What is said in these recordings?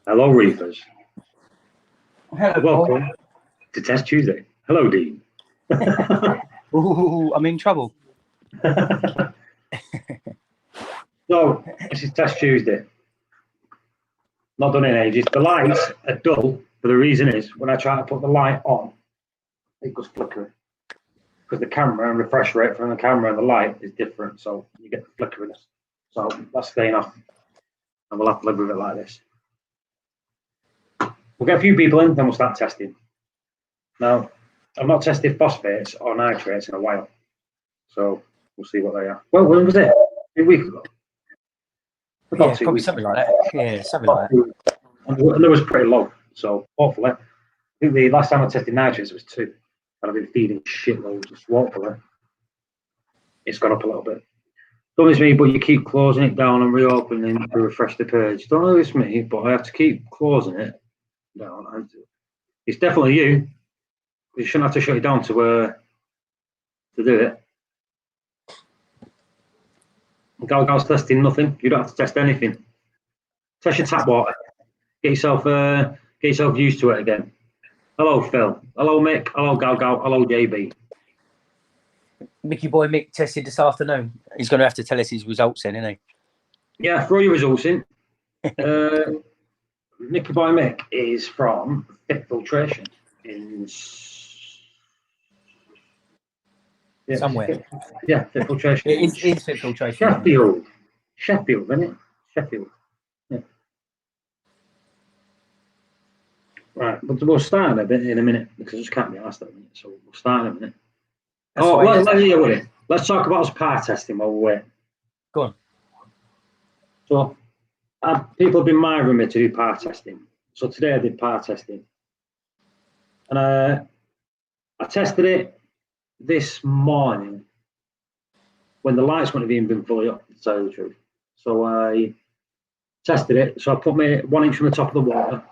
Hello, Reefers. Hello, welcome to Test Tuesday. Hello, Dean. Ooh, I'm in trouble. So, this is Test Tuesday. Not done in ages. The lights are dull, but the reason is when I try to put the light on, it goes flickering. Because the camera and refresh rate from the camera and the light is different, so you get the flickeriness. So that's staying off, and we'll have to live with it like this. We'll get a few people in, then we'll start testing. Now, I've not tested phosphates or nitrates in a while, so we'll see what they are. Well, when was it? A week ago? Yeah, probably something like that. Yeah, something like that. And it was pretty low, so hopefully, I think the last time I tested nitrates it was 2, and I've been feeding shitloads of hopefully it's gone up a little bit. Don't know it's me, but you keep closing it down and reopening to refresh the page. Don't know it's me, but I have to keep closing it down. It's definitely you. You shouldn't have to shut it down to do it. Gal's testing nothing. You don't have to test anything. Test your tap water. Get yourself used to it again. Hello, Phil. Hello, Mick. Hello, Gal. Hello, JB. Mickey boy Mick tested this afternoon. He's going to have to tell us his results then, isn't he? Yeah, throw your results in. Mickey boy Mick is from Fit Filtration in somewhere. Yeah, Fit Filtration. It is Fit Filtration. Sheffield, isn't it? Sheffield. Yeah. Right, but we'll start a bit in a minute because I just can't be asked that minute, so we'll start in a minute. Let's talk about us par testing while we're waiting. Go on. So, people have been miring me to do par testing. So today I did par testing, and I tested it this morning when the lights wouldn't have even been fully up, to tell you the truth. So I tested it. So I put me 1 inch from the top of the water.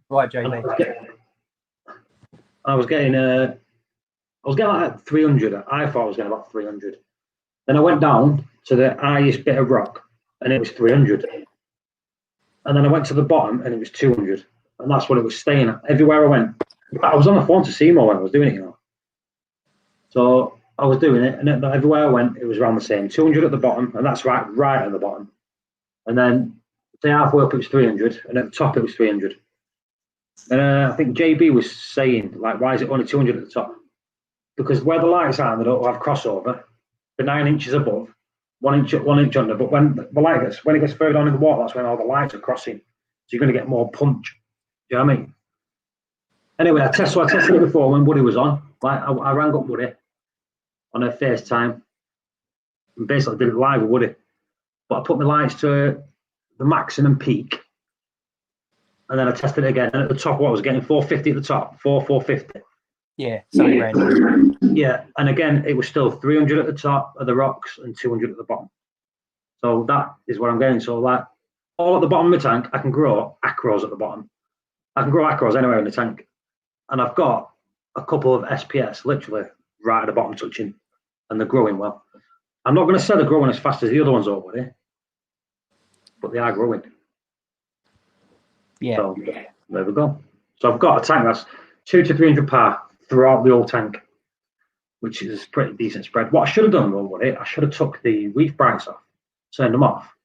Right, Jamie. I was getting like 300. I thought I was getting about 300. Then I went down to the highest bit of rock, and it was 300. And then I went to the bottom, and it was 200. And that's what it was staying at. Everywhere I went, I was on the phone to Seymour when I was doing it, you know. So I was doing it, and everywhere I went, it was around the same. 200 at the bottom, and that's right at the bottom. And then, say halfway up, it was 300, and at the top, it was 300. And I think JB was saying, like, why is it only 200 at the top? Because where the lights are, they don't have crossover. The 9 inches above, 1 inch up, 1 inch under. But when it gets further down in the water, that's when all the lights are crossing. So you're going to get more punch. Do you know what I mean? Anyway, I tested it before when Woody was on. Like, I rang up Woody on a FaceTime and basically did it live with Woody. But I put my lights to the maximum peak. And then I tested it again. And at the top, what I was getting 450 at the top, 450. Yeah, something random. Yeah, and again, it was still 300 at the top of the rocks and 200 at the bottom. So that is what I'm getting. So like, all at the bottom of my tank, I can grow acros at the bottom. I can grow acros anywhere in the tank. And I've got a couple of SPS literally right at the bottom touching, and they're growing well. I'm not going to say they're growing as fast as the other ones over there, but they are growing. Yeah. So there we go. So I've got a tank that's 200 to 300 par throughout the whole tank, which is pretty decent spread. What I should have done though, Woody, I should have took the reef brights off, turned them off.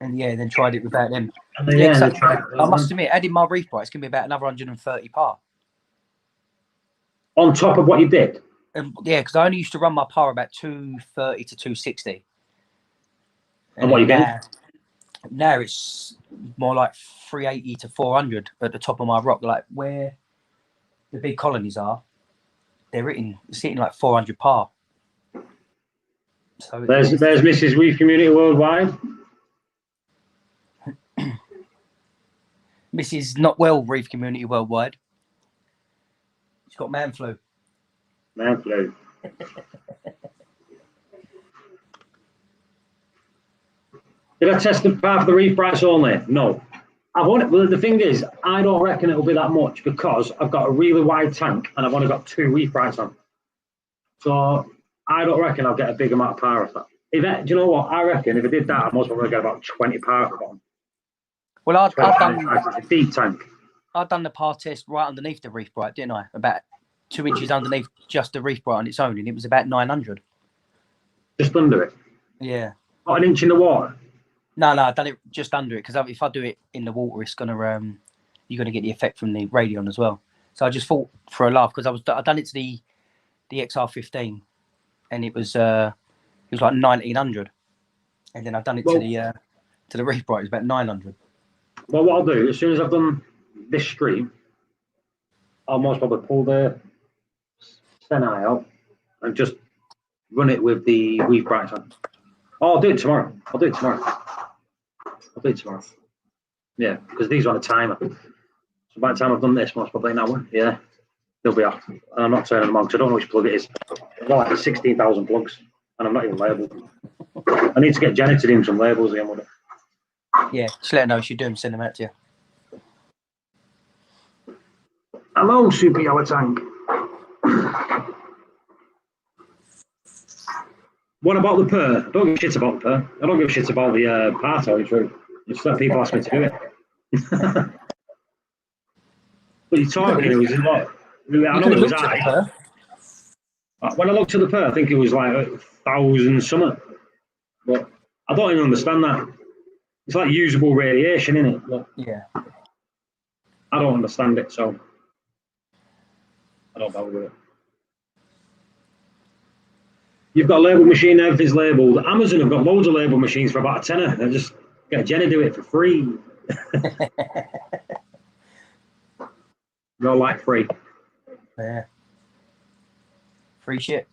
And yeah, then tried it without them. And then, I must admit, adding my reef brights can be about another 130 par. On top of what you did? Yeah, because I only used to run my par about 230 to 260. And what you getting? Now it's more like 380 to 400 at the top of my rock, like where the big colonies are. They're hitting like 400 par. So there's Mrs. Reef Community Worldwide. Mrs. Not Well Reef Community Worldwide. She's got man flu. Man flu. Did I test the par for the reef brights only? No. Well, the thing is, I don't reckon it'll be that much because I've got a really wide tank and I've only got 2 reef brights on. So I don't reckon I'll get a big amount of par off that. Do you know what? I reckon if I did that, I must probably get about 20 park on. Well, I've 20 done it's a deep tank. I've done the par test right underneath the Reef Bright, didn't I? About 2 inches underneath just the Reef Bright on its own, and it was about 900. Just under it. Yeah. Not an inch in the water. No, I've done it just under it because if I do it in the water, it's gonna you're gonna get the effect from the Radeon as well. So I just thought for a laugh because I done it to the XR15, and it was like 1900, and then I've done it to the Reef Bright. It was about 900. Well, what I'll do as soon as I've done this stream, I'll most probably pull the Senai out and just run it with the Reef Bright on. Oh, I'll do it tomorrow. Yeah, because these are on a timer. So by the time I've done this, most probably an hour, yeah, they'll be off. And I'm not turning them on because I don't know which plug it is. I've got like 16,000 plugs, and I'm not even labelled. I need to get Jenny to do some labels again with it. Yeah, just let her know if you do them, send them out to you. Hello, Super Yellow Tank. What about the purr? I don't give a shit about the purr. I don't give a shit about the part, tell you the truth. Just let people ask me to do it. But you're talking, it was a lot. I know it was high. When I looked at the purr, I think it was like 1,000 something. But I don't even understand that. It's like usable radiation, isn't it? But yeah. I don't understand it, so I don't bother with it. You've got a label machine, everything's labelled. Amazon have got loads of label machines for about a tenner. They just get Jenny to do it for free. No, like free. Yeah. Free shit.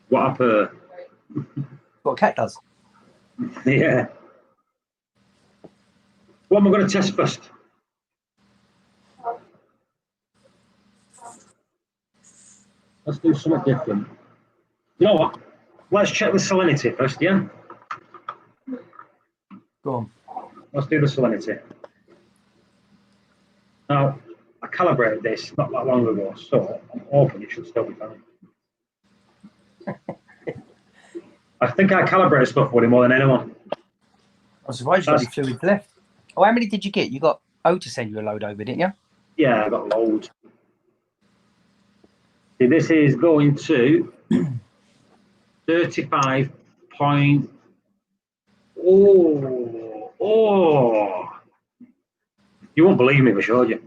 What a purr. What a cat does. Yeah. What am I going to test first? Let's do something different. You know what? Let's check the salinity first, yeah? Go on. Let's do the salinity. Now, I calibrated this not that long ago, so I'm hoping it should still be fine. I think I calibrated stuff with it more than anyone. I'm surprised you got any fluids left. Oh, how many did you get? You got O to send you a load over, didn't you? Yeah, I got loads. See, this is going to 35 point. Oh. You won't believe me if I showed you.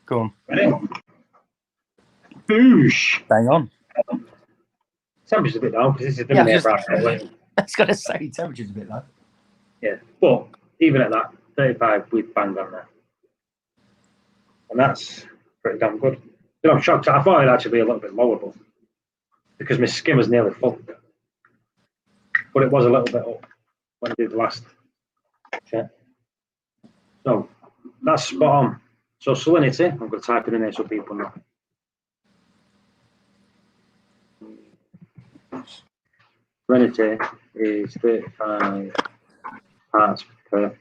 Go on. Ready? Boosh. Bang on. Temperature's a bit down because this is the Yeah, minute I was going to say, temperature's a bit low. Yeah, but even at that, 35 with bang on there. And that's pretty damn good. You know, I'm shocked. I thought it'd actually be a little bit lower, but because my skim was nearly full. But it was a little bit up when I did the last check. So that's spot on. So salinity, I'm going to type it in there so people know. Salinity is 35 parts per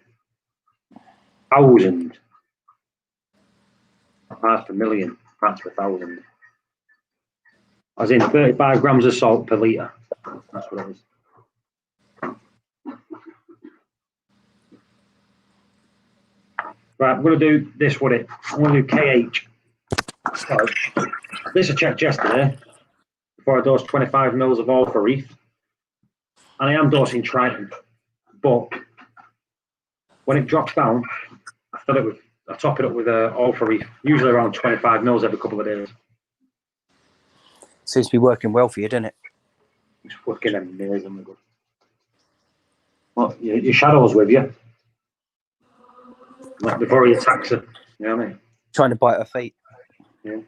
1,000. Parts per million, parts per 1,000. As in 35 grams of salt per litre. That's what it is. Right, I'm going to do this with it. I'm going to do KH. So, this I checked yesterday before I dosed 25 mils of oil for Reef. And I am dosing Triton. But when it drops down, I top it up with oil for Reef. Usually around 25 mils every couple of days. Seems to be working well for you, doesn't it? It's fucking amazing. Well, your shadow's with you. Like before he attacks her. You know what I mean? Trying to bite her feet. Yeah.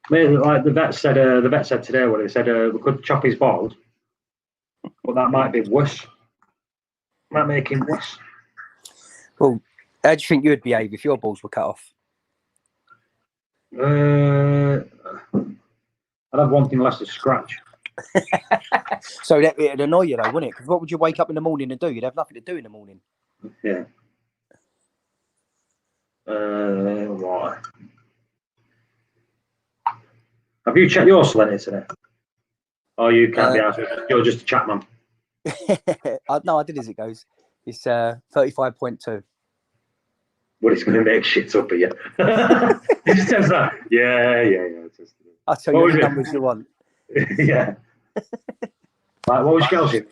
Maybe like the vet said today, what he said, we could chop his balls, but that might be worse. Might make him worse. Well, how do you think you'd behave if your balls were cut off? I'd have one thing less to scratch. So it'd annoy you though, wouldn't it? Because what would you wake up in the morning and do? You'd have nothing to do in the morning. Yeah. What? Have you checked your salinity today? Oh, you can't be asked. You're just a chat man. No, I did as it goes. It's 35.2. Well, it's going to make shit up of you. He just says that. Yeah. Just, I'll tell you any numbers you want. Yeah. Right, what was Chelsea?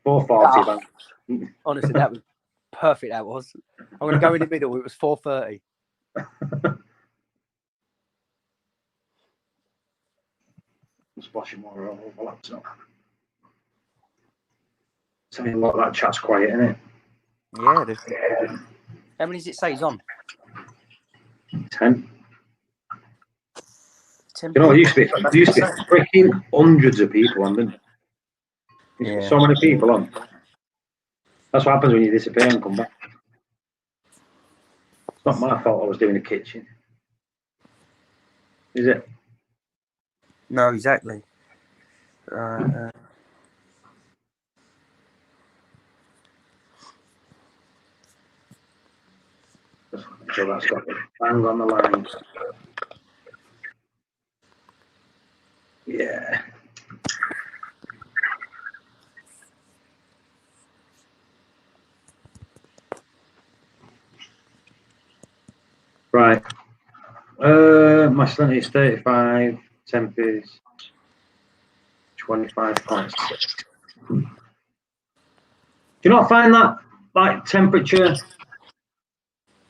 440. Honestly, that was perfect. That was. I'm going to go in the middle. It was 4:30. I'm splashing water all over my laptop. Tell me what, that chat's quiet, isn't it? Yeah. How many does it say he's on? 10. 10. You know, it used to be freaking hundreds of people on, didn't it? Yeah. So many people on. That's what happens when you disappear and come back. It's not my fault I was doing the kitchen. Is it? No, exactly. So that's got the bang on the line. Yeah. Right. My salinity is 35, temp is 25.6. Do you not find that like temperature?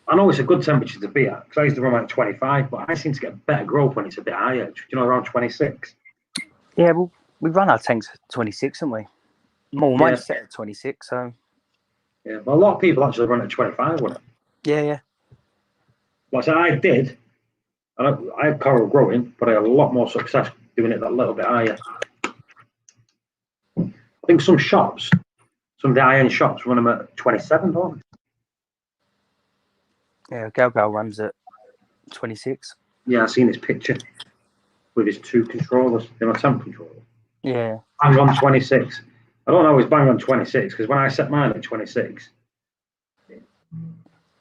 I know it's a good temperature to be at because I used to run like 25, but I seem to get better growth when it's a bit higher. Do you know, around 26? Yeah, well, we run our tanks at 26, haven't we? More mine's set at 26, so. Yeah, but a lot of people actually run at 25, wouldn't it? Yeah. Like I said, I did. I had coral growing, but I had a lot more success doing it that little bit higher. I think some shops, some of the high-end shops run them at 27, don't they? Yeah, Gal runs at 26. Yeah, I've seen his picture with his 2 controllers, temp controller. Yeah. Bang on 26. I don't always bang on 26 because when I set mine at 26,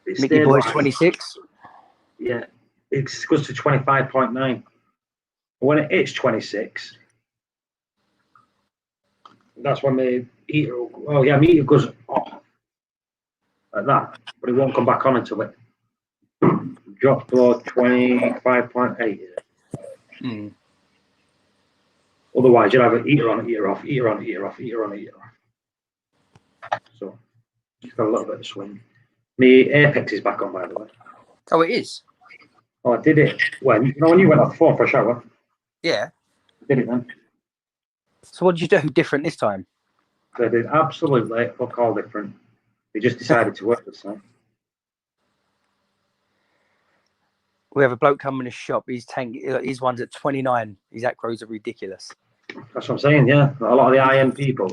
Mickey Boy's 26. Yeah, it goes to 25.9. When it hits 26, that's when the heater. Oh yeah, my heater goes off like that, but it won't come back on until it drops below 25.8. Mm. Otherwise, you'd have a heater on, heater off, heater on, heater off, heater on, heater off. So it's got a little bit of swing. My Apex is back on, by the way. Oh, it is? Oh, I did it when you went off the phone for a shower. Yeah. I did it then. So what did you do different this time? They did absolutely fuck all different. They just decided to work this time. We have a bloke come in the shop. His one's at 29. His acros are ridiculous. That's what I'm saying. Yeah, a lot of the high-end people.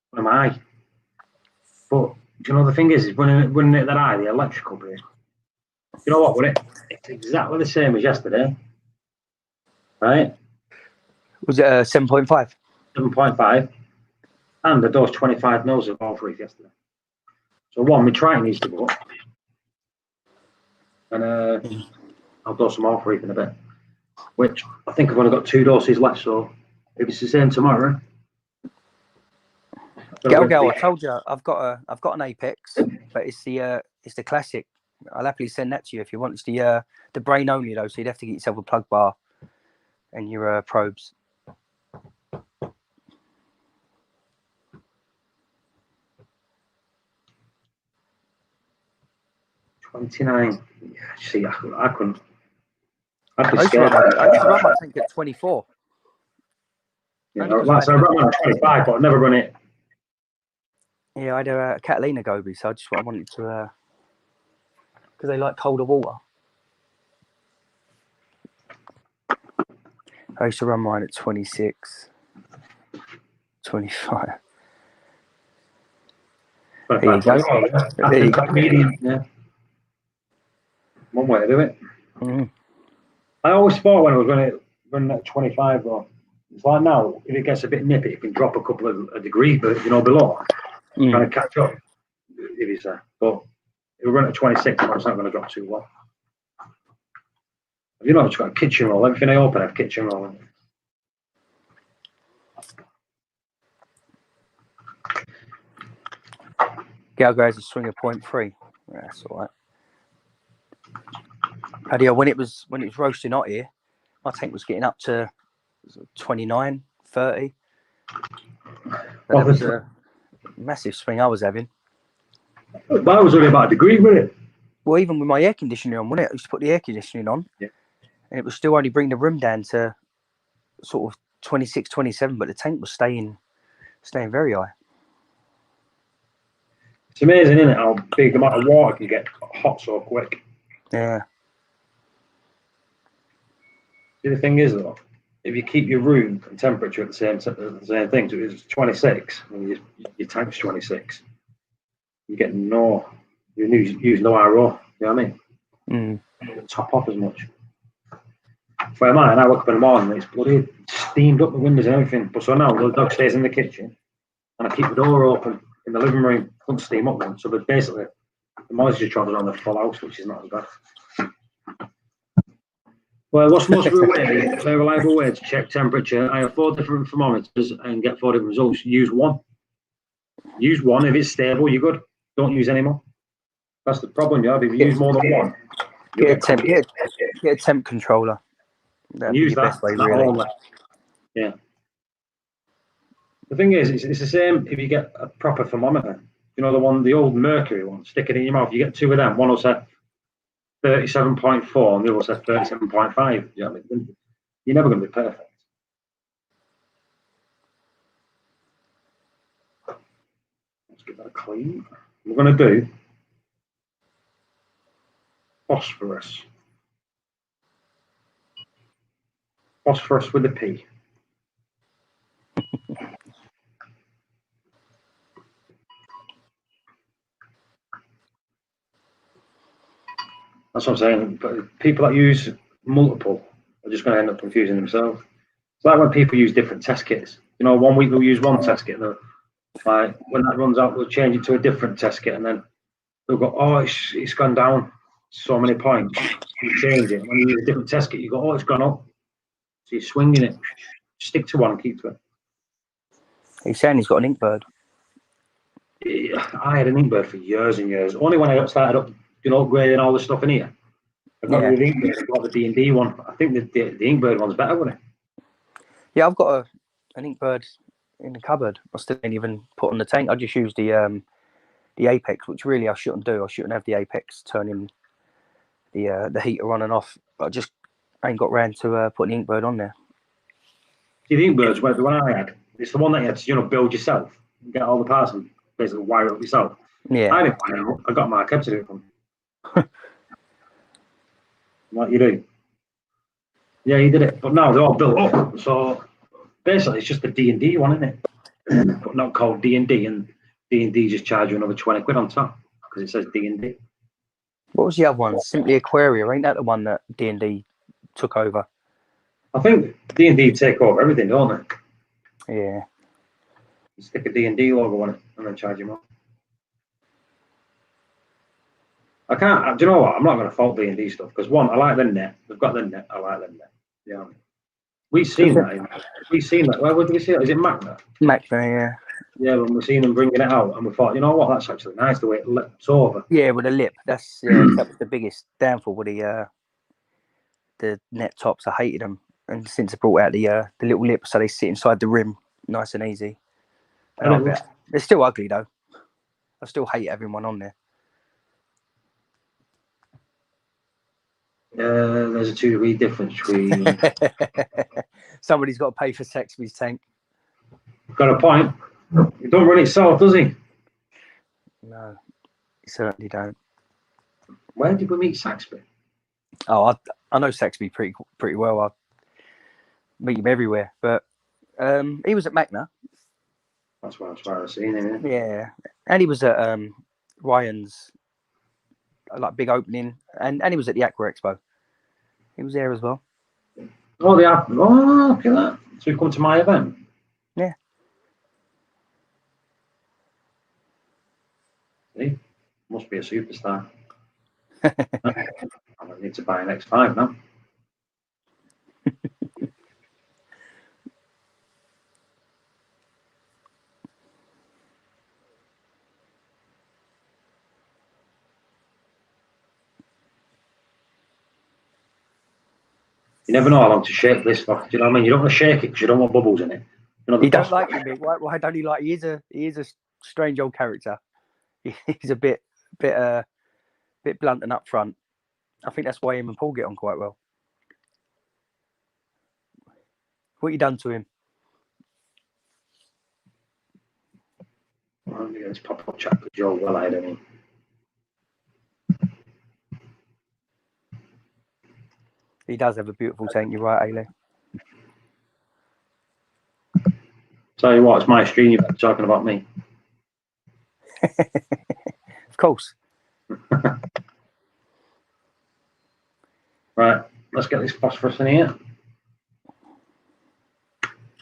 What am I? But do you know the thing is running it that high, the electrical bit. You know what? It's exactly the same as yesterday, right? Was it 7.5? 7.5, and I dosed 25 mils of all Reef yesterday. So one, my Triton needs to go up, and I'll dose some off Reef in a bit. Which I think I've only got 2 doses left, so if it's the same tomorrow. Gal, I told you I've got an Apex, but it's the classic. I'll happily send that to you if you want. It's the brain only though, so you'd have to get yourself a plug bar and your probes. $29. Yeah, see, I couldn't. I'd be I used scared. to run my tank at 24. Yeah, like, so I run at 25, but I've never run it. Yeah, I had a Catalina Goby, so I wanted to, because they like colder water. I used to run mine at 26, 25. There you go. There you go. Medium, yeah. One way to do it. Mm. I always thought when I was running at 25, though, it's like now, if it gets a bit nippy, it can drop a couple of degrees, but below, trying to catch up. If it's but if we run at 26, it's not going to drop too low. Have you noticed? Got a kitchen roll. Everything I open, I have kitchen roll in it. Galgo has a swing of 0.3. That's all right. Bloody hell, when it was roasting hot here, my tank was getting up to 29, 30. So that was a massive swing I was having. That was only about a degree, wasn't it? Well, even with my air conditioning on, wasn't it? I used to put the air conditioning on, Yeah. and it was still only bring the room down to sort of 26, 27, but the tank was staying very high. It's amazing, isn't it, how big the amount of water can get hot so quick. Yeah. See, the thing is, though, if you keep your room and temperature at the same thing, so it's 26, and your tank's 26, you get you use no RO, you know what I mean? You don't top off as much. For mine, I wake up in the morning and it's bloody steamed up the windows and everything. But so now the dog stays in the kitchen and I keep the door open in the living room, don't steam up then. So that basically the moisture travels on the full house, which is not as bad. Well, what's the most reliable way to check temperature? I have 4 different thermometers and get 4 different results. Use one. Use one. If it's stable, you're good. Don't use any more. That's the problem you have. If you use more than one, get a temp controller. That'd use be your best way, really. Only. Yeah. The thing is, it's the same if you get a proper thermometer. You know, the old mercury one, stick it in your mouth. You get 2 of them. One will say 37.4 and the other will say 37.5. You know what I mean? You're never going to be perfect. Let's get that clean. We're going to do phosphorus. Phosphorus with a P. That's what I'm saying. But people that use multiple are just going to end up confusing themselves. It's like when people use different test kits. You know, 1 week they'll use one test kit, and like when that runs out, they'll change it to a different test kit, and then they'll go, "Oh, it's gone down so many points." You change it. When you use a different test kit, you go, "Oh, it's gone up." So you're swinging it. Stick to one and keep to it. He's saying he's got an Inkbird. I had an Inkbird for years and years. Only when I started upgrading all the stuff in here. I got rid of the Inkbird. I got the D&D one. I think the Inkbird one's better, wouldn't it? Yeah, I've got an Inkbird in the cupboard. I still ain't even put on the tank. I just use the Apex, which really I shouldn't do. I shouldn't have the Apex turning the heater on and off. But I just ain't got round to putting the Inkbird on there. See, the Inkbird's the one I had. It's the one that you had to, build yourself, get all the parts and basically wire it up yourself. Yeah. I didn't wire it up. I got Mark Ebb to do it for me. What you do? Yeah, he did it. But now they're all built up. So basically, it's just the D&D one, isn't it? But not called D&D, and D&D just charge you another 20 quid on top because it says D&D. What was the other one? Simply Aquaria. Ain't that the one that D&D took over? I think D&D take over everything, don't they? Yeah. You stick a D&D logo on it and then charge you more. I can't. Do you know what? I'm not going to fault D&D stuff because one, I like the net. They've got the net. I like the net. Yeah. We've seen that. We've seen that. Where did we see it? Is it Magna? Magna, yeah. Yeah, when we've seen them bringing it out, and we thought, you know what? That's actually nice the way it lips over. Yeah, with a lip. That's that was the biggest downfall with the net tops. I hated them, and since I brought out the little lip, so they sit inside the rim, nice and easy. They're still ugly though. I still hate having one on there. There's a 2-degree difference between. Somebody's got to pay for Saxby's tank. Got a point. He don't run itself, does he? No, he certainly don't. Where did we meet Saxby? Oh, I know Saxby pretty well. I meet him everywhere, but he was at Magna. That's where I've seen him. Yeah, and he was at Ryan's like big opening, and he was at the Aqua Expo. He was there as well. Oh, the app. Oh, look at that. So you come to my event? Yeah. See? Must be a superstar. I need to buy an X5 now. You never know how long to shake this for. Do you know what I mean? You don't want to shake it because you don't want bubbles in it. You know, He don't like him. Why don't he like? He is a strange old character. He's a bit blunt and upfront. I think that's why him and Paul get on quite well. What you done to him? Well, it's pop-up chat because you're well-eyed, I mean. He does have a beautiful tank. You're right, Ailey. Tell you what, it's my stream. You're talking about me. Of course. Right, let's get this phosphorus in here.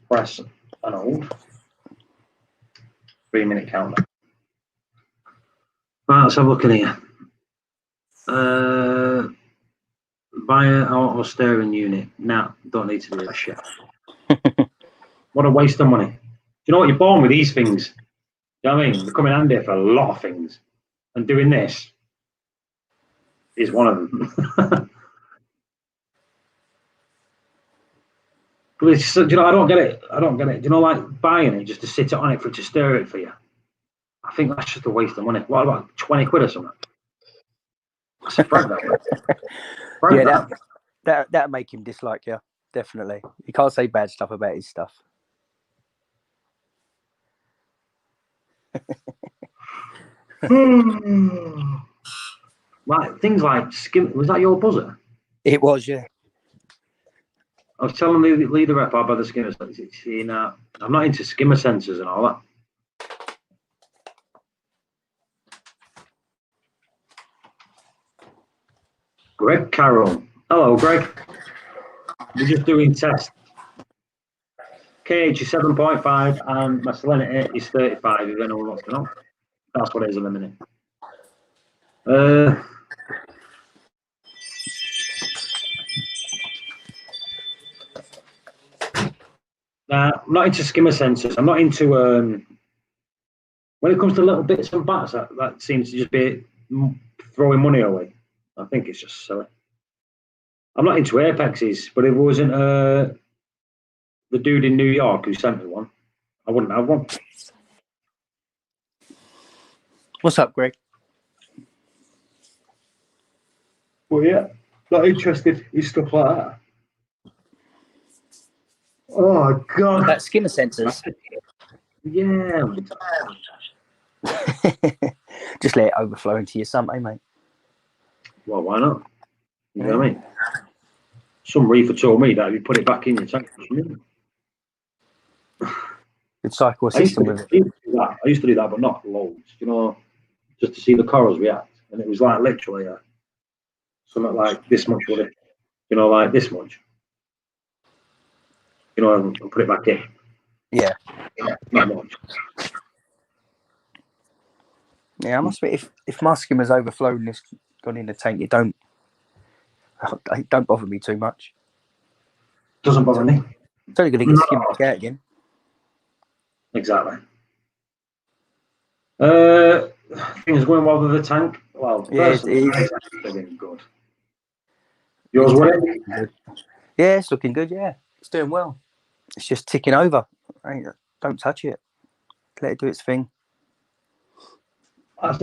Press and hold. 3-minute counter. Right, let's have a look in here. Via auto steering unit. Nah, don't need to do that shit. What a waste of money. Do you know what? You're born with these things. Do you know what I mean? They come in handy for a lot of things. And doing this is one of them. But do you know, I don't get it. Do you know, like buying it just to sit on it for it to stir it for you? I think that's just a waste of money. What about 20 quid or something? That's a front Yeah, that'll make him dislike you. Definitely. You can't say bad stuff about his stuff. Like things like skim. Was that your buzzer? It was, yeah. I was telling the leader rep about the skimmer sensors. I'm not into skimmer sensors and all that. Greg Carroll. Hello, Greg. We're just doing tests. KH is 7.5 and my salinity is 35, if anyone wants to know. That's what it is in a minute. I'm not into skimmer sensors. I'm not into when it comes to little bits and bats, that seems to just be throwing money away. I think it's just silly. I'm not into apexes, but if it wasn't the dude in New York who sent me one, I wouldn't have one. What's up, Greg? Well, yeah, not interested in stuff like that. Oh, God. That skimmer sensors. Yeah. Just let it overflow into your sump, mate. Well, why not? You know what I mean? Some reefer told me that if you put it back in your tank, Good cycle system with it. I used to do that, but not loads, you know, just to see the corals react. And it was like literally something like this much, would it? You know, like this much. You know, and put it back in. Yeah. Not much. Yeah, I must admit, if my skimmer's overflowed and it's gone in the tank, it don't bother me too much. Doesn't bother me. It's only going to get skimmed back out again. Exactly. Things going well with the tank. Well, Yeah, personally, it's been good. Yours, would it? Yeah, it's looking good. Yeah, it's doing well. It's just ticking over. Don't touch it. Let it do its thing.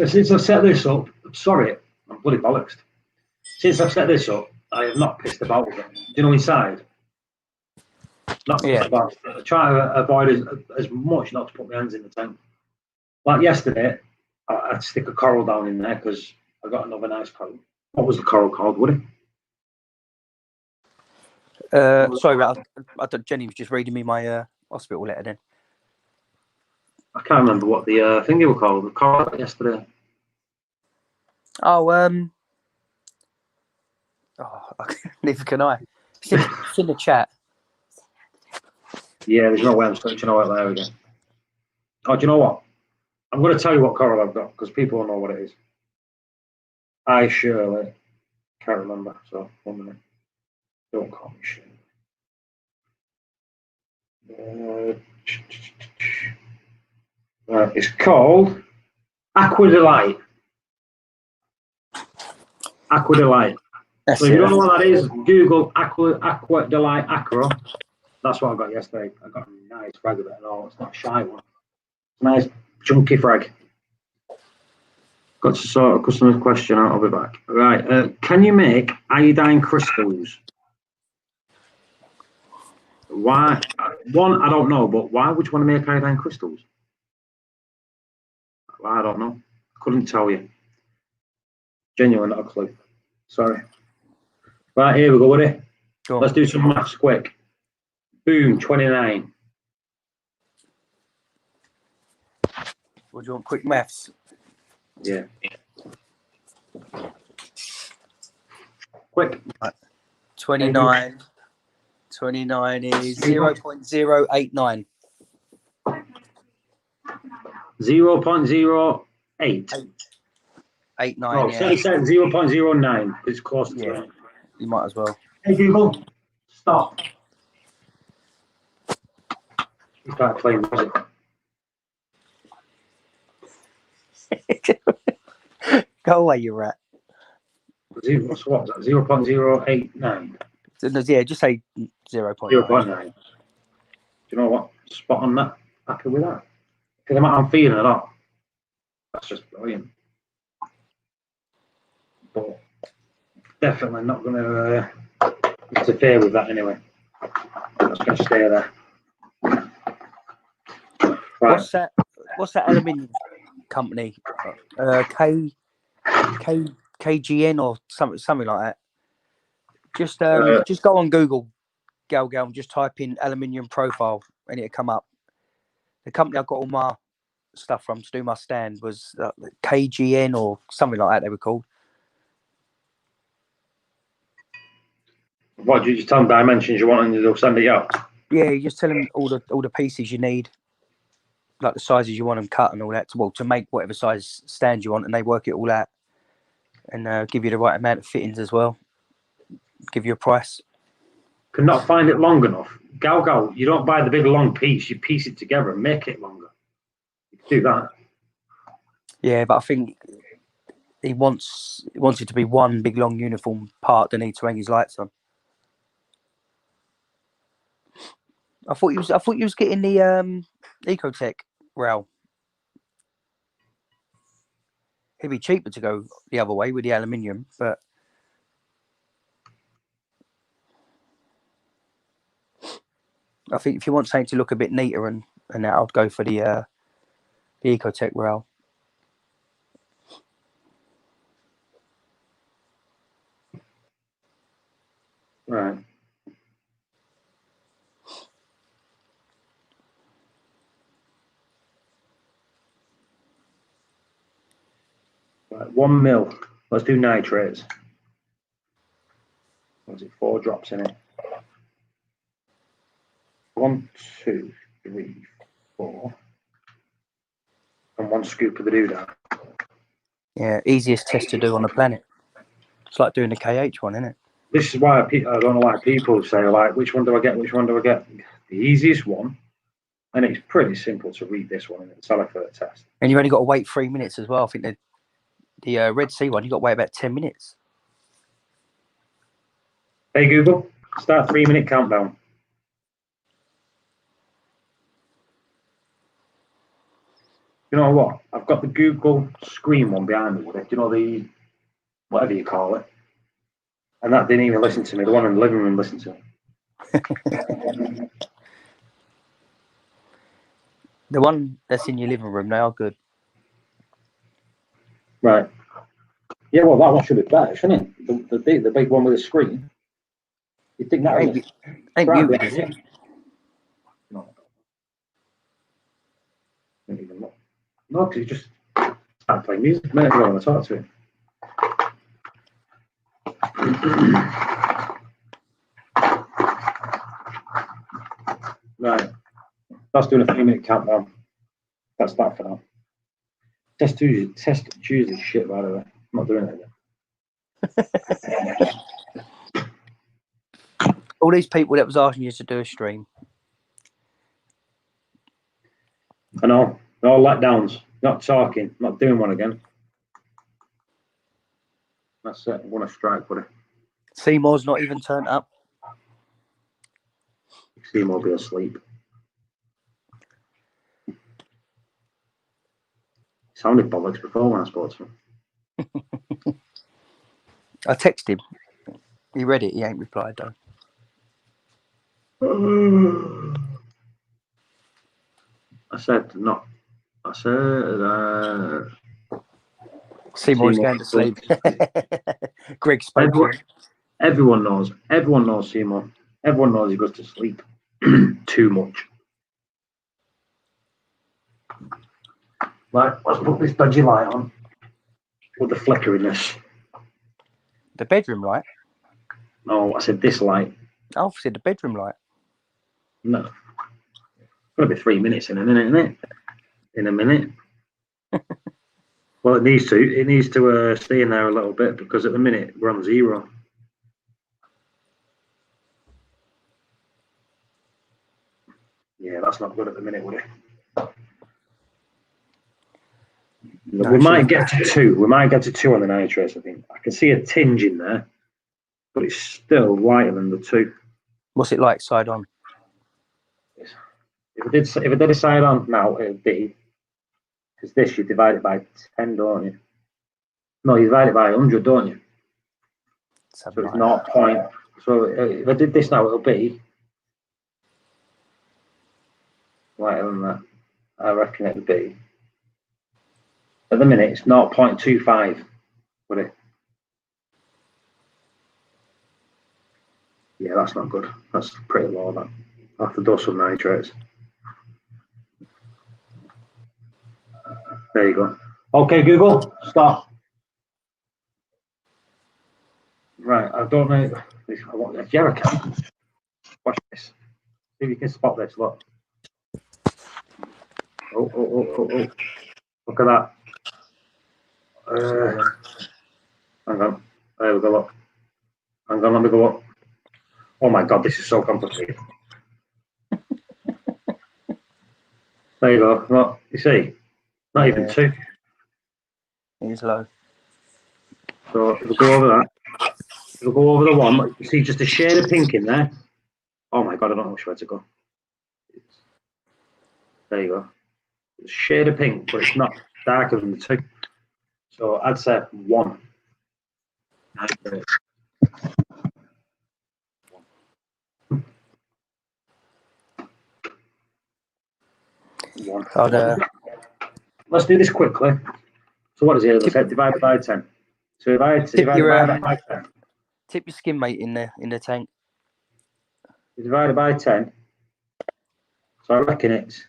Since I've set this up, sorry, I'm bloody bollocks. Since I've set this up, I have not pissed about with it. Do you know inside? Not pissed about. I try to avoid as much not to put my hands in the tank. Like yesterday, I'd stick a coral down in there because I got another nice coral. What was the coral called, Woody? Sorry, Jenny was just reading me my hospital letter then. I can't remember what the thing they were called. The coral yesterday. Oh, neither can I. It's in the chat. Yeah, there's no way I'm searching out there again. Oh, do you know what? I'm going to tell you what coral I've got because people will know what it is. I surely can't remember. So, 1 minute. Don't call me Shirley. It's called Aqua Delight. Aqua Delight. That's So if you don't know it. what that is, Google Aqua Delight Acro. That's what I got yesterday. I got a nice frag of it and all. It's not a shy one. It's a nice chunky frag. Got to sort a customer's question out. I'll be back. Right. Can you make iodine crystals? Why? One, I don't know, but why would you want to make iodine crystals? I don't know. Couldn't tell you. Genuine, not a clue. Sorry. Right, here we go, buddy. Go on. Let's do some maths quick. Boom, 29. What do you want? Quick maths. Yeah. Quick. 29. 29 is 0.089. 0.08. 89. Oh, Yeah. say 0.09. It's close to Yeah. it. You might as well. Hey, Google, stop. You can't play music. Go away, you rat. What's that? 0.089. Yeah, just say 0.9. 0.9. Do you know what? Spot on that. Happy with that. Because I'm feeling it all. That's just brilliant. But definitely not going to interfere with that anyway. I'm just going to stay there. Right. What's that aluminium company? KGN or something like that. Just go on Google, Gal, and just type in aluminium profile, and it'll come up. The company I got all my stuff from to do my stand was KGN or something like that. They were called. What do you just tell them dimensions you want and they'll send it out? Yeah, you just tell them all the pieces you need, like the sizes you want them cut and all that. To make whatever size stand you want, and they work it all out and give you the right amount of fittings as well. Give you a price. Could not find it long enough. Gal, you don't buy the big long piece. You piece it together and make it longer. You can do that. Yeah, but I think he wants it to be one big long uniform part that needs to hang his lights on. I thought you was getting the Ecotech rail. It'd be cheaper to go the other way with the aluminium, but I think if you want something to look a bit neater and that, I'd go for the Ecotech rail. Right. Right. 1 mil. Let's do nitrates. Was it 4 drops in it? 1, 2, 3, 4. And 1 scoop of the doodad. Yeah, easiest test to do on the planet. It's like doing the KH one, isn't it? This is why I don't know why people say, like, which one do I get? Which one do I get? The easiest one, and it's pretty simple to read this one in the Salifert test. And you only got to wait 3 minutes as well. I think the Red Sea one, you got to wait about 10 minutes. Hey Google, start 3-minute countdown. You know what? I've got the Google screen one behind me. Do you know the whatever you call it? And that didn't even listen to me. The one in the living room listened to me. The one that's in your living room, they are good. Right. Yeah, well, that one should be better, shouldn't it? The big one with the screen. You'd think that ain't muted, is it? No. No, because you just start playing music. Maybe I want to talk to him. Right. That's doing a 3-minute countdown. That's that for now. Test Tuesday shit, by the way. I'm not doing it again. All these people that was asking you to do a stream. I know. They're all letdowns. Not talking. Not doing one again. That's it. I'm going to strike, buddy. Seymour's not even turned up. Seymour will be asleep. Sounded bollocks before when I spoke to him. I texted him. He read it. He ain't replied though. I said not. I said Seymour's going to sleep. Greg spoke to him. Everyone knows. Everyone knows Seymour. Everyone knows he goes to sleep too much. Right, let's put this dodgy light on with the flickeriness. The bedroom light? No, I said this light. I said the bedroom light. No. It's going to be 3 minutes in a minute, isn't it? In a minute. Well, it needs to. It needs to stay in there a little bit because at the minute we're on 0. Yeah, that's not good at the minute, would it? No, we might get to 2. We might get to 2 on the nitrates, I think. I can see a tinge in there, but it's still lighter than the 2. What's it like side on? If I did a side on now, it would be, because this you divide it by 10, don't you? No, you divide it by 100, don't you? So it's not point. So if I did this now, it'll be lighter than that. I reckon it would be. At the minute, it's 0.25, would it? Yeah, that's not good. That's pretty low, that. I'll have to do some nitrates. There you go. Okay, Google, stop. Right, I don't know. I want a jerrycan. Watch this. See if you can spot this. Look. Oh. Look at that. Hang on. There we go. Look. Hang on, let me go up. Oh my God, this is so complicated. There you go. Look, you see? Not even 2. He's low. So if we go over that, if we go over the one, you see just a shade of pink in there. Oh my God, I don't know which way to go. There you go. It's a shade of pink, but it's not darker than the 2. So I'd say 1. Let's do this quickly. So what is it? Let's divide it by 10. So if I divide it by 10. Tip your skin mate in the tank. You divide it by 10. So I reckon it's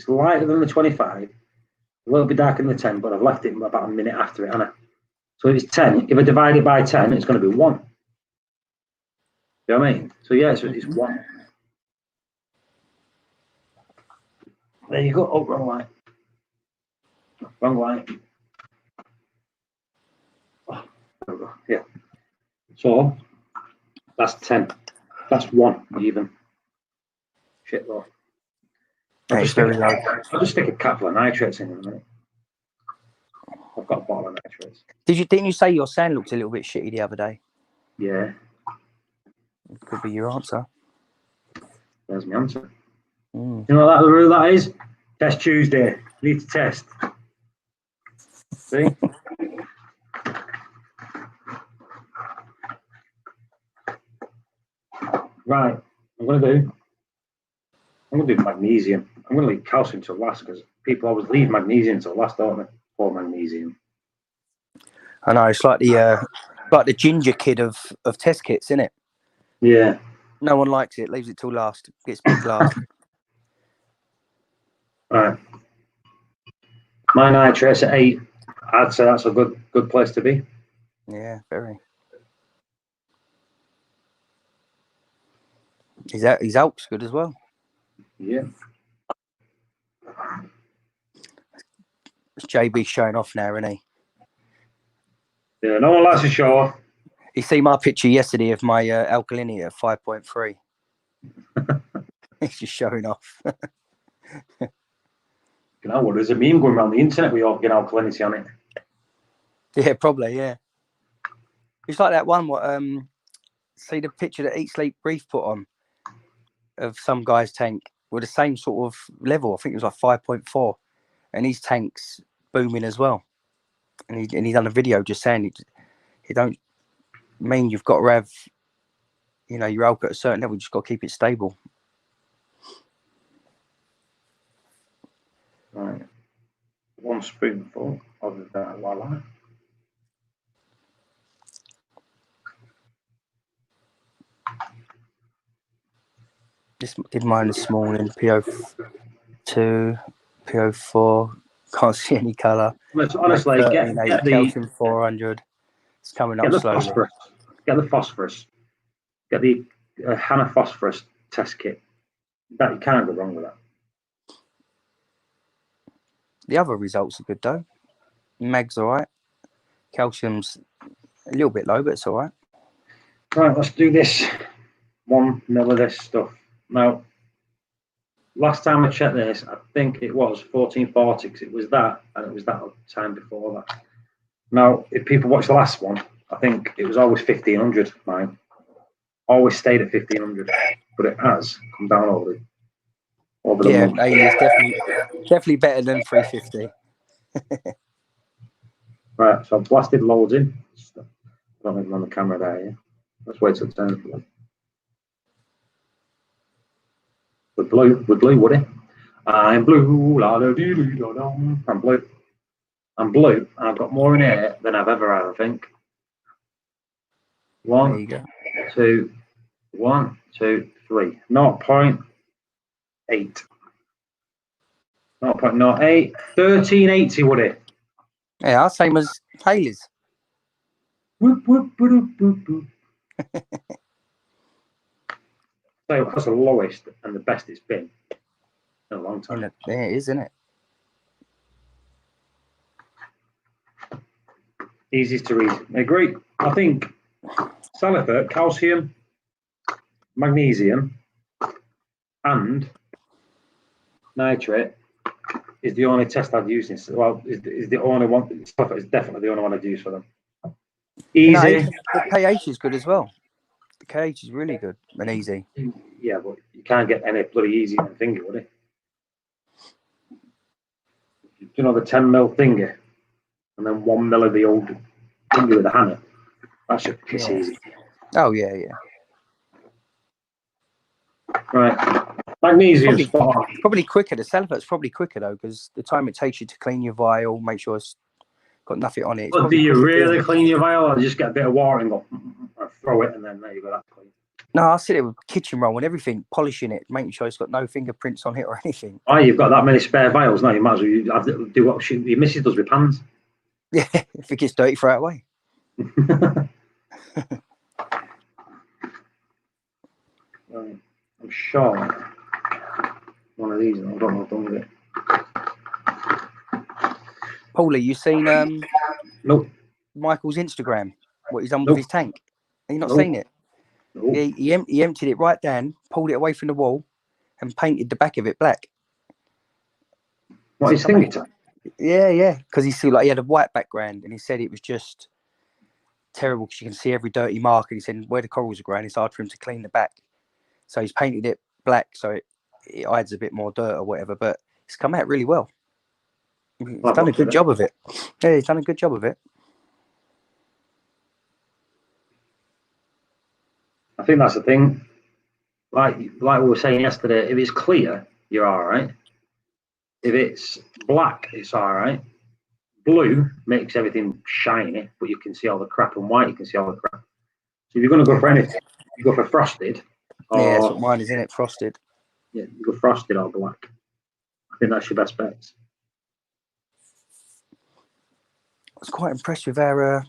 lighter than the 25. A little bit darker than the 10, but I've left it about a minute after it, haven't I? So if it's 10, if I divide it by 10, it's going to be 1. You know what I mean? So yeah, so it's 1. There you go. Oh, wrong light. Wrong light. Oh, there we go. Yeah. So that's 10. That's 1 even. Shit low. I'll just stick a couple of nitrates in a minute. I've got a bottle of nitrates. Didn't you say your sand looked a little bit shitty the other day? Yeah. It could be your answer. There's my answer. You know what the rule that is? Test Tuesday. Need to test. See? Right. I'm gonna do magnesium. I'm gonna leave calcium till last because people always leave magnesium till last, don't they? Or magnesium. I know, it's like the ginger kid of test kits, isn't it? Yeah. No one likes it, leaves it till last, gets picked last. Right. My nitrates at 8. I'd say that's a good place to be. Yeah, very. His Alp's good as well. Yeah. JB showing off now, isn't he? Yeah, no one likes to show off. You see my picture yesterday of my alkalinity at 5.3. He's just showing off. You know, there's a meme going around the internet with all getting alkalinity on it. Yeah, probably, yeah. It's like that one, see the picture that Eat Sleep Reef put on of some guy's tank with the same sort of level. I think it was like 5.4, and his tank's booming as well. And he done a video just saying it don't mean you've got to have, you know, your alk at a certain level. You just got to keep it stable. Right. 1 spoonful of that voila. Just did mine this morning. PO2, PO4. Can't see any colour. Honestly, get the calcium 400. It's coming up slowly. Phosphorus. Get the phosphorus. Get the Hannah phosphorus test kit. That you can't go wrong with that. The other results are good though. Mag's all right. Calcium's a little bit low, but it's all right. Right, let's do this. 1 mil of this stuff. Now, last time I checked this, I think it was 1440 because it was that, and it was that time before that. Now, if people watch the last one, I think it was always 1500. Mine always stayed at 1500, but it has come down over the yeah, month. it's definitely better than 350. Right, so I've blasted loads in. I don't think I'm on the camera there. Yeah? Let's wait till it turns blue. We're blue, Woody. I'm blue, la da dee dee da dum. I'm blue. I'm blue. I've got more in here than I've ever had, I think. There you go. 2, 1, 2, 3. 0.8. 0.08. 1380, Woody. Yeah, same as Haley's. Whoop, whoop, whoop, whoop, whoop. So that's the lowest and the best it's been in a long time. There it is, isn't it? Easiest to read. I agree. I think sulfur, calcium, magnesium, and nitrate is the only test I've used. Well, is the only one. Sulfur is definitely the only one I've used for them. Easy. No, the KH is good as well. The KH is really good and easy. Yeah, but you can't get any bloody easy on a finger, would it? You know the 10 mil finger, and then 1 mil of the old finger with the hammer. That should be easy. Oh yeah. Right. Magnesium probably quicker. The Celebrite's probably quicker though, because the time it takes you to clean your vial, make sure it's got nothing on it. But do you really clean your vial, or just get a bit of water and go and throw it, and then there you go, that's clean? No, I sit there with kitchen roll and everything, polishing it, making sure it's got no fingerprints on it or anything. Oh, you've got that many spare vials now. You might as well do what your missus does with pans. Yeah, if it gets dirty, throw it away. I'm sure one of these, I don't know what I've done with it. Paulie, you seen Nope. Michael's Instagram? What he's done with his tank? Have you not seen it? Nope. Yeah, he emptied it right down, pulled it away from the wall, and painted the back of it black. What he's thinking? Yeah. Because he had a white background, and he said it was just terrible because you can see every dirty mark. And he said where the corals are growing, it's hard for him to clean the back. So he's painted it black so it hides a bit more dirt or whatever. But it's come out really well. He's done a good job of it. Yeah, he's done a good job of it. I think that's the thing. Like we were saying yesterday, if it's clear, you're all right. If it's black, it's all right. Blue makes everything shiny, but you can see all the crap, and white, you can see all the crap. So if you're going to go for anything, you go for frosted. Yeah, that's what mine is, isn't it? Frosted. Yeah, you go frosted or black. I think that's your best bets. I was quite impressed with how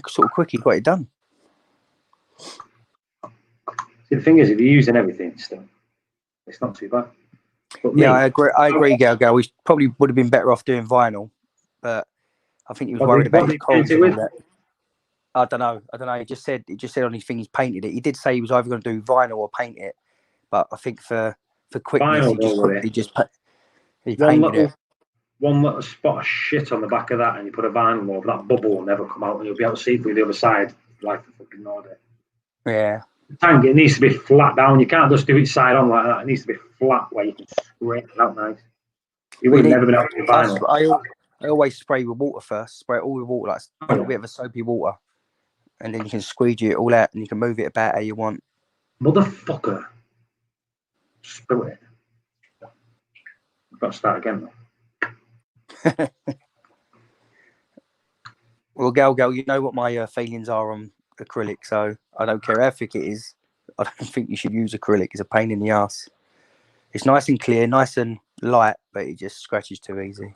sort of quick he got it done. See, the thing is, if you're using everything still, it's not too bad. But yeah, I agree, Gal. We probably would have been better off doing vinyl, but I think he was worried about the corals and all that. I don't know. He just said on his thing he's painted it. He did say he was either going to do vinyl or paint it, but I think for quickness, he painted it. One little spot of shit on the back of that, and you put a vinyl over, that bubble will never come out, and you'll be able to see through the other side like the fucking Nordic. Yeah. tank, it needs to be flat down. You can't just do it side on like that. It needs to be flat where you can scrape it out nice. You would have never been able to do vinyl. I always spray with water first. Spray it all with water, like a little bit of a soapy water, and then you can squeegee it all out, and you can move it about how you want. Motherfucker. Spill it. I've got to start again. Well, Gal, you know what my feelings are on acrylic, so I don't care how thick it is. I don't think you should use acrylic. It's a pain in the ass. It's nice and clear, nice and light, but it just scratches too easy.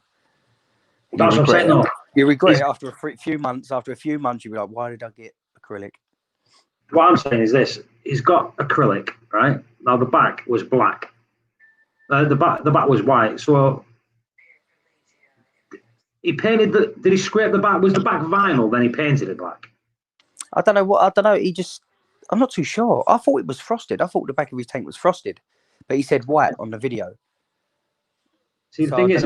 That's what I'm saying. No. You regret it after a few months. After a few months, you'll be like, why did I get acrylic? What I'm saying is this: he's got acrylic, right? Now the back was black. The back was white. So he painted the. Did he scrape the back? Was the back vinyl? Then he painted it black. I don't know. I'm not too sure. I thought it was frosted. I thought the back of his tank was frosted, but he said white on the video. See, the thing is,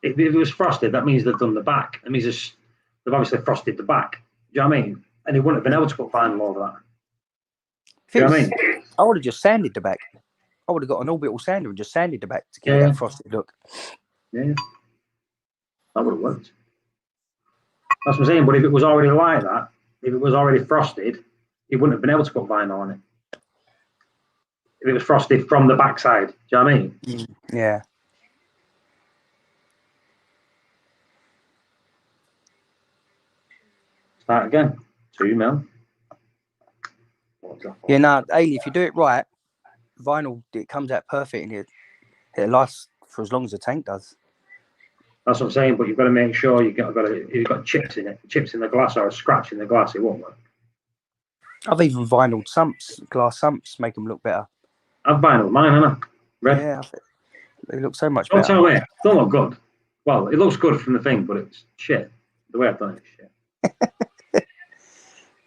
if it was frosted, that means they've done the back. That means they've obviously frosted the back. Do you know what I mean? And he wouldn't have been able to put vinyl over that. Do you know what I mean? I would have just sanded the back. I would have got an orbital sander and just sanded the back to get that frosted look. Yeah, that would have worked. That's what I'm saying. But if it was already like that, if it was already frosted, he wouldn't have been able to put vinyl on it. If it was frosted from the backside, do you know what I mean? Yeah. Start again. 2 mil. Yeah, no, Ailey, if you do it right, vinyl, it comes out perfect and it lasts for as long as the tank does. That's what I'm saying, but you've got to make sure you've got chips in it, chips in the glass or a scratch in the glass, it won't work. I've even vinyled glass sumps, make them look better. I've vinyled mine, haven't I? Red. Yeah, they look so much better. better. Don't tell me, it don't look good. Well, it looks good from the thing, but it's shit. The way I've done it is shit.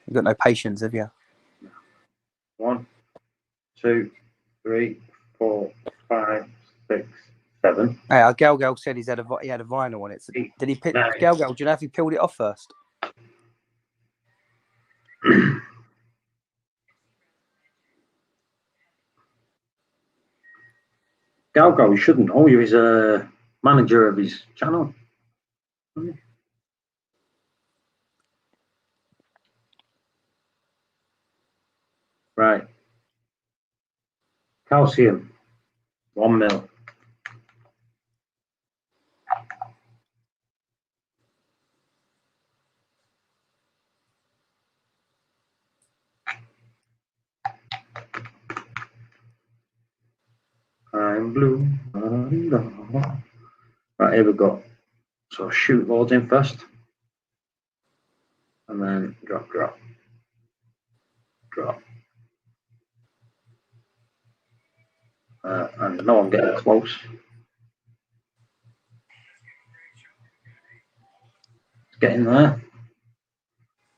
You've got no patience, have you? 1, 2, 3, 4, 5, 6, 7. Hey, Gal said he had a vinyl on it. So did he pick Gal? Do you know if he peeled it off first? Gal, you shouldn't know. You're his manager of his channel. Right. Calcium, 1 mil. I'm blue. Right, here we go. So shoot loads in first. And then drop. And no, I'm getting close. It's getting there.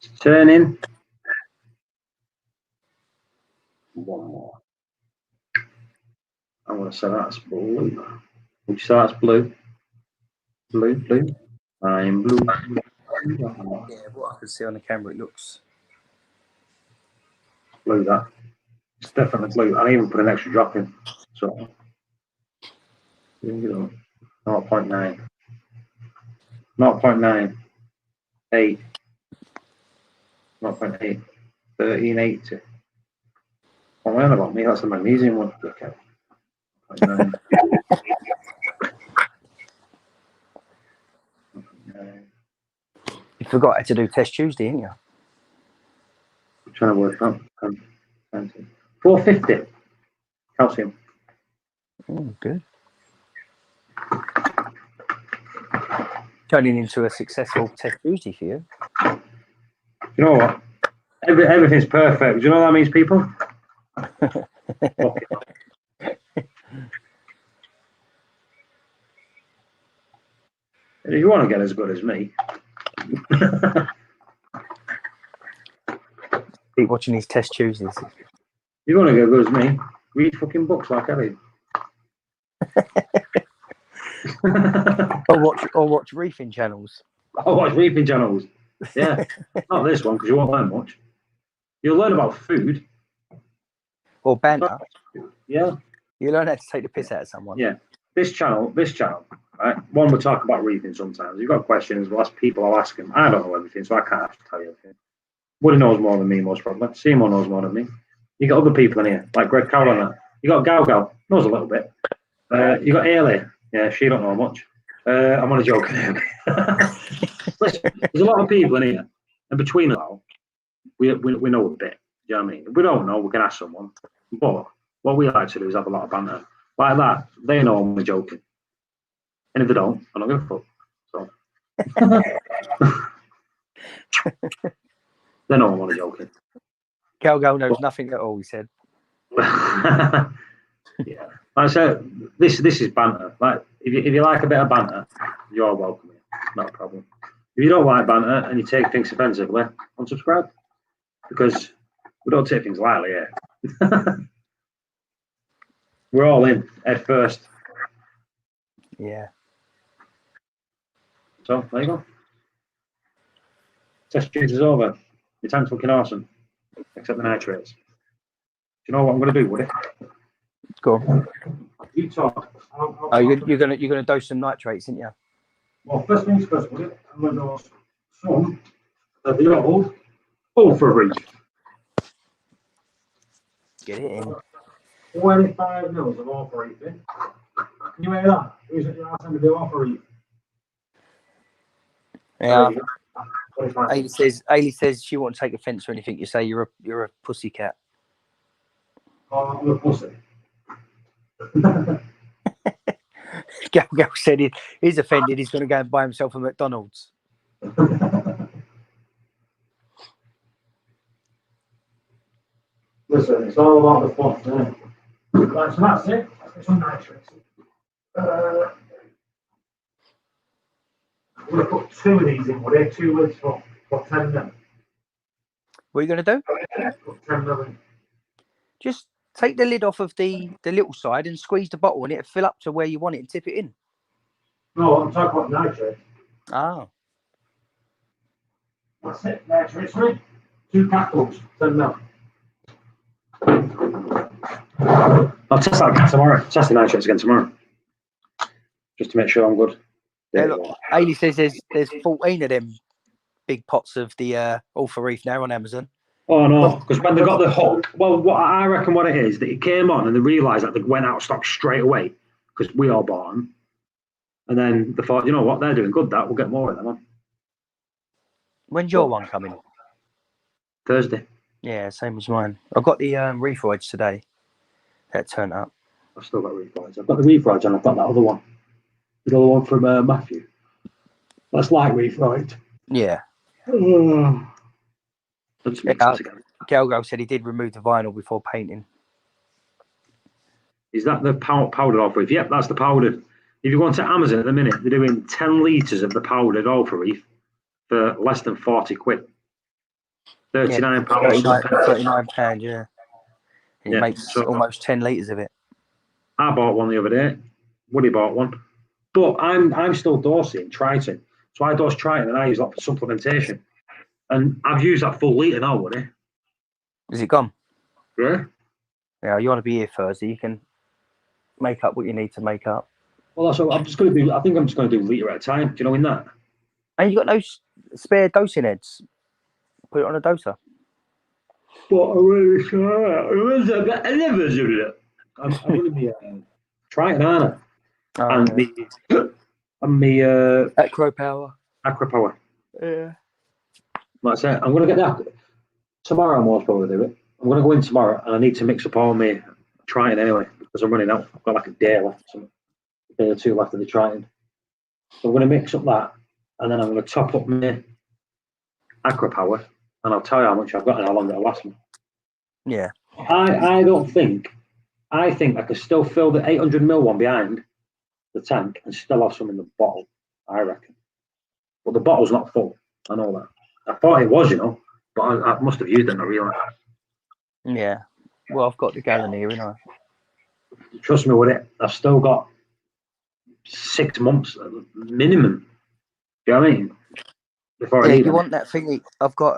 It's turning. 1 more. I'm going to say that's blue. Would you say that's blue? Blue. I'm blue. Yeah, what I can see on the camera, it looks blue. That it's definitely blue. I even put an extra drop in. So 0.9, 0.9, 8, 0.8, 1380. What am I on about? Me, that's a magnesium one. Okay. 0.9. You forgot to do Test Tuesday, didn't you? I'm trying to work out. 450 calcium. Oh, good. Turning into a successful Test Tuesday for you. You know what? Everything's perfect. Do you know what that means, people? Okay. If you want to get as good as me, keep watching these Test Tuesdays. You want to get as good as me? Read fucking books like Ellie. or watch reefing channels. I'll watch reefing channels. Yeah, not this one because you won't learn much. You'll learn about food. Or banter. Yeah. You learn how to take the piss out of someone. Yeah. This channel, right? One, we talk about reefing sometimes. You've got questions, we'll ask people, I'll ask them. I don't know everything, so I can't have to tell you everything. Woody knows more than me, most probably. Seymour knows more than me. You got other people in here, like Greg Cowell and that. You got Gal, knows a little bit. You got Ailey. Yeah, she don't know much. I'm only joking. Listen, there's a lot of people in here, and between us all, we know a bit. Do you know what I mean? If we don't know, we can ask someone. But what we like to do is have a lot of banter. Like that, they know I'm only joking. And if they don't, I'm not going to fuck. So. They know I'm only joking. Gal knows nothing at all, he said. Yeah. Like I said, this is banter. Like if you like a bit of banter, you're welcome. Not a problem. If you don't like banter and you take things offensively, unsubscribe. Because we don't take things lightly here. We're all in head first. Yeah. So there you go. Test tubes is over. Your tank's looking awesome. Except the nitrates. Do you know what I'm going to do, Woody? Go on. You talk. You're gonna dose some nitrates, aren't you? Well, first things first, Woody. I'm going to dose some of the old for Reef. Get it in. 25 mils of all for Reef. Can you hear that? Who's it asking to do all for Reef? Yeah. Ailey says she won't take offence or anything. You say you're a pussycat. Oh, I'm a pussy. Gal said he's offended. He's going to go and buy himself a McDonald's. Listen, it's all about the fun, isn't it? Right, so that's it. Let's get some nitrates. I'm going to put 2 of these in, Woody. 2 lids for 10 mil. What are you going to do? Put 10 mil in. Just take the lid off of the little side and squeeze the bottle and it'll fill up to where you want it and tip it in. No, I'm talking about nitrate. Ah. That's it. Nitrates, right? 2 capsules, 10 mil. I'll test that again tomorrow. Test the nitrates again tomorrow. Just to make sure I'm good. Yeah, look, Ailey says there's 14 of them big pots of the All for Reef now on Amazon. Oh no, because when they got the hook, well, what I reckon what it is, that it came on and they realised that they went out of stock straight away because we all bought them. And then they thought, you know what, they're doing good, that we'll get more of them on. When's your one coming? Thursday. Yeah, same as mine. I got the Reef Rides today. That turned up. I've still got Reef Rides. I've got the Reef Rides and I've got that other one. The other one from Matthew. That's like Reef Ride. Yeah. Gal said he did remove the vinyl before painting. Is that the powdered All for Reef? Yep, that's the powdered. If you go onto Amazon at the minute, they're doing 10 litres of the powdered All for Reef for less than 40 quid. £39. £39, yeah. And it makes so, almost 10 litres of it. I bought one the other day. Woody bought one. But I'm still dosing Triton. So I dose Triton and I use that for supplementation. And I've used that full litre now, Woody. Is it gone? Yeah. Yeah, you want to be here Thursday. You can make up what you need to make up. Well, that's what I'm just going to do. I think I'm just going to do a litre at a time. Do you know in that? And you got no spare dosing heads. Put it on a doser. But I'm going to be Triton, aren't I? And me Acro Power. Yeah. Like I said, I'm going to get that. Tomorrow, I'm most probably do it. I'm going to go in tomorrow and I need to mix up all my Triton anyway because I'm running out. I've got like a day left, a day or 2 left of the Triton. So I'm going to mix up that and then I'm going to top up my Acro Power and I'll tell you how much I've got and how long it'll last me. Yeah. I think I could still fill the 800 ml one behind the tank and still have some in the bottle, I reckon. But the bottle's not full. I know that. I thought it was, but I must have used it and I realised. Yeah. Well, I've got the gallon here, haven't I? Trust me with it. I've still got 6 months minimum. Do you know what I mean? Before I need you want that thing? I've got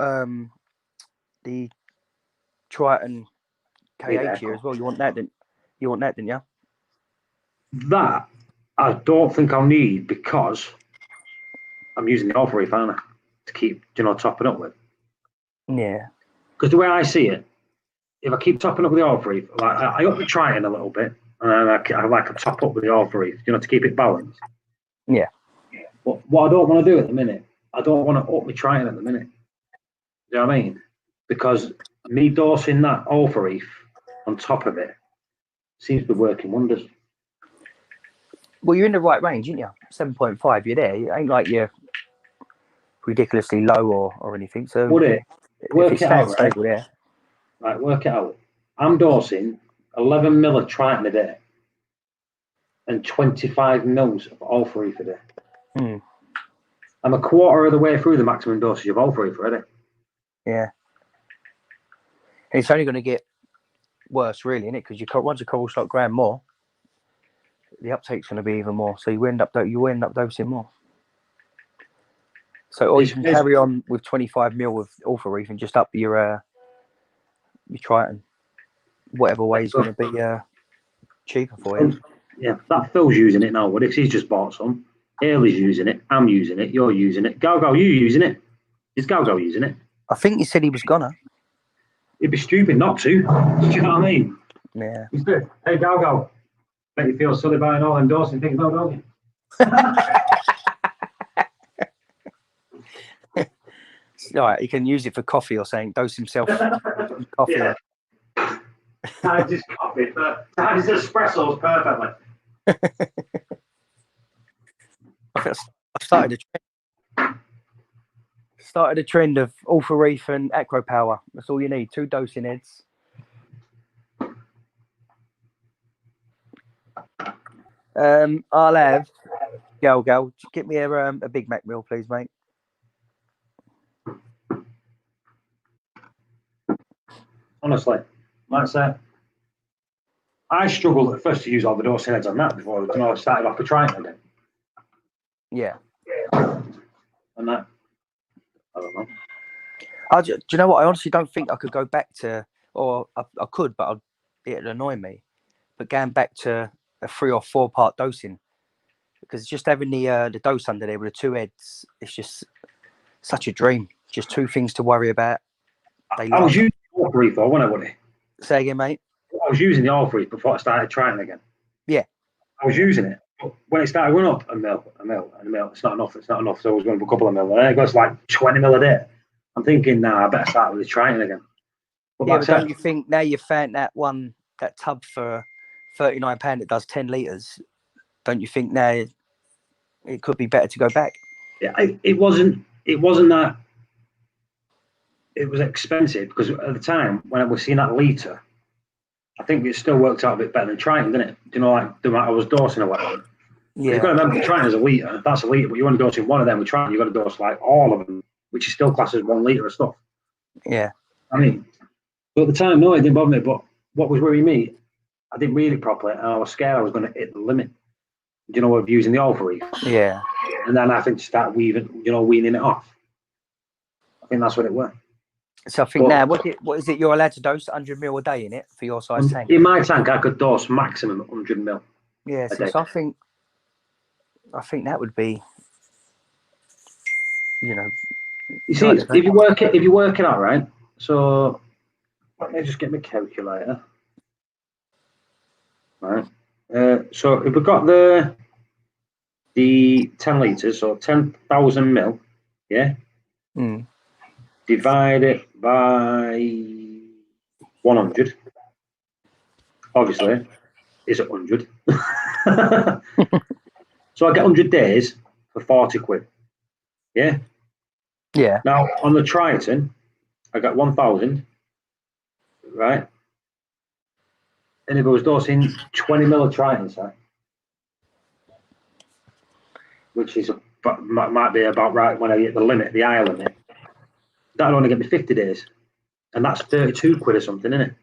the Triton Yeah. KH here as well. You want that, didn't you? That I don't think I'll need because I'm using the Alpha Reef, aren't I, to keep, topping up with. Yeah. Because the way I see it, if I keep topping up with the Alpha Reef, like I up the Triton a little bit, and then I like a top up with the Alpha Reef, to keep it balanced. Yeah. But what I don't want to do at the minute, I don't want to up my Triton at the minute. Do you know what I mean? Because me dosing that Alpha Reef on top of it seems to be working wonders. Well, you're in the right range, aren't you? 7.5, you're there. It ain't like you're ridiculously low or anything. So Would it? Work it out, right? Stable there. Right, work it out. I'm dosing 11 mil of Triton a day and 25 mils of Alpha Reef a day. I'm a quarter of the way through the maximum dosage of Alpha Reef already. Yeah. And it's only going to get worse, really, isn't it? Because once your coral start growing more, the uptake's going to be even more. So you end up dosing more. So, or you can carry on with 25 mil of Alpha Reef and just up your Triton. Whatever way is going to be cheaper for you. Yeah, that Phil's using it now. What if he's just bought some? Haley's using it. I'm using it. You're using it. Galgo, you using it? Is Galgo using it? I think he said he was gonna. It'd be stupid not to. Do you know what I mean? Yeah. He's good. Hey, Galgo. Make you feel silly buying all them Dawson things, no, don't you? All right, he can use it for coffee or something. Dose himself coffee. Yeah. Times his coffee. Times his espressos perfectly. I started a trend of Alpha Reef and Acro Power. That's all you need. 2 dosing heads. I'll have Gal. Get me a Big Mac meal, please, mate. Honestly, like I said, I struggled at first to use all the dosing heads on that before I started off the Triton again. Yeah. And that, I don't know. Do you know what? I honestly don't think I could go back to, or I could, but it'd annoy me. But going back to a 3 or 4 part dosing, because just having the dose under there with the 2 heads, it's just such a dream. Just 2 things to worry about. I was using the Alpha Reef though, wasn't I, Woody? Say again, mate. I was using the Alpha Reef before I started trying again. Yeah. I was using it. But when it started going up, a mil, it's not enough. So I was going for a couple of mil. And then it goes like 20 mil a day. I'm thinking, nah, I better start with the Triton again. But don't you think now you've found that tub for £39 that does 10 litres, don't you think now it could be better to go back? Yeah, it wasn't that. It was expensive because at the time when I was seeing that litre, I think it still worked out a bit better than Triton, didn't it? Do you know, like the amount I was dosing or whatever. Yeah. You've got to remember, Triton is a litre. That's a litre, but you're only dosing one of them with Triton. You've got to dose like all of them, which is still classed as 1 litre of stuff. Yeah. I mean, but at the time, no, it didn't bother me. But what was worrying me, I didn't read it properly, and I was scared I was going to hit the limit. Do you know, of using the Alpha Reef? Yeah. And then I think to start weaning it off. I think that's what it was. So I think now, what is it? You're allowed to dose 100 mil a day in it for your size tank. In my tank, I could dose maximum 100 mil. Yeah, so I think that would be, You see, if you work it out, right? So let me just get my calculator. Right. So if we've got the 10 litres, so 10,000 mil, yeah. Divide it by 100. Obviously, is 100. So I get 100 days for 40 quid. Yeah. Yeah. Now on the Triton, I got 1,000. Right. And if I was dosing 20 mil of Triton, say, which is might be about right when I hit the limit, the higher limit, that'll only get me 50 days, and that's 32 quid or something, isn't it?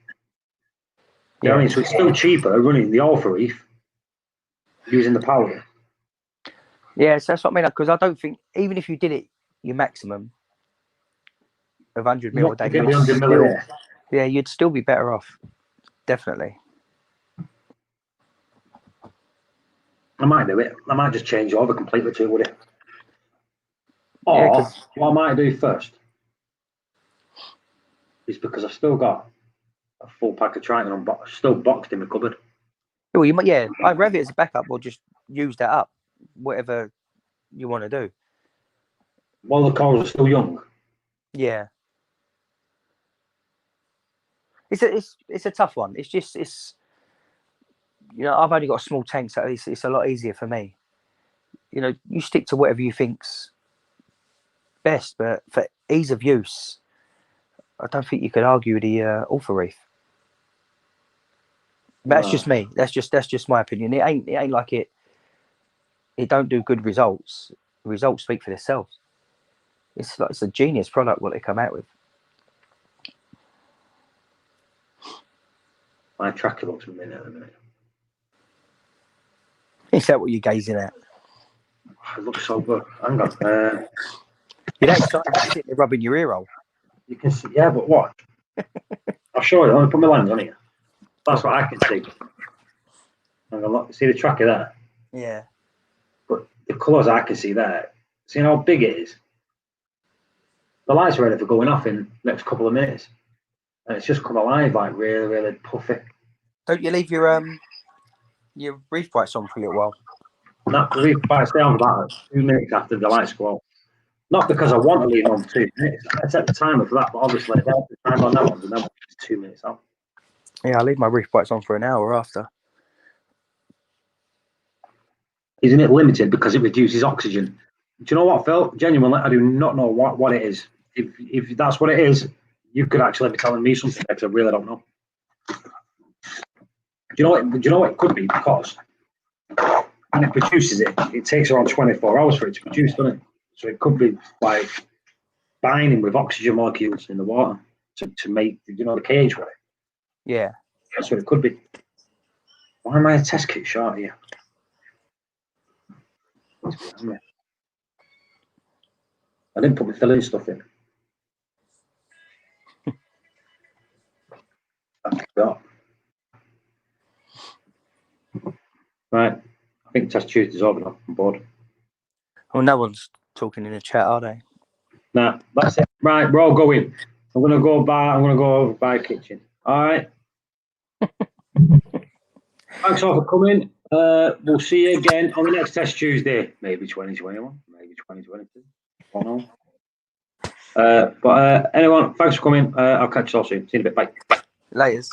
You know what I mean? So it's still cheaper running the Alpha Reef using the powder. Yeah, so that's what I mean. Because I don't think even if you did it your maximum of 100 mil a day, Yeah, you'd still be better off. Definitely. I might do it. I might just change over completely to would it? Or Yeah, 'cause- what I might do first is because I've still got a full pack of Triton still boxed in my cupboard. well, you might. Yeah, I'd rather it as a backup or just use that up, whatever you want to do. While the corals are still young. Yeah. It's a tough one. It's I've only got a small tank, so it's a lot easier for me. You stick to whatever you think's best, but for ease of use, I don't think you could argue with the Alpha Reef. That's just me. That's just my opinion. It ain't like it don't do good results. The results speak for themselves. It's a genius product what they come out with. My tracker looks a minute at the minute. Is that what you're gazing at? It looks so good. Hang on. You're that excited to sit there rubbing your ear hole. You can see, yeah, but watch. I'll show you. Let me put my lens on here. That's what I can see. Hang on, look. See the tracker there? Yeah. But the colours I can see there. See how big it is? The lights are ready for going off in the next couple of minutes. And it's just come alive, like really, really puffy. Don't you leave your reef brights on for a little while? That Reef might stay on for about 2 minutes after the lights go off. Not because I want to leave on 2 minutes. I set the timer for that, but obviously the timer on that one's another 2 minutes off. Yeah, I leave my reef brights on for an hour after. Isn't it limited because it reduces oxygen? Do you know what, Phil? Genuinely, I do not know what it is. If that's what it is, you could actually be telling me something because I really don't know. Do you know what it could be? Because when it produces it, it takes around 24 hours for it to produce, doesn't it? So it could be like binding with oxygen molecules in the water to make the KH with it. Yeah. That's what it could be. Why am I a test kit short here? I didn't put my filling stuff in. Right. I think Test Tuesday's over now. I'm bored. Well, no one's talking in the chat, are they? Nah, that's it. Right, we're all going. I'm gonna go buy a kitchen. All right. Thanks all for coming. We'll see you again on the next Test Tuesday. Maybe 2021, maybe 2022. I don't know. But anyone, thanks for coming. I'll catch you all soon. See you in a bit. Bye. Laters.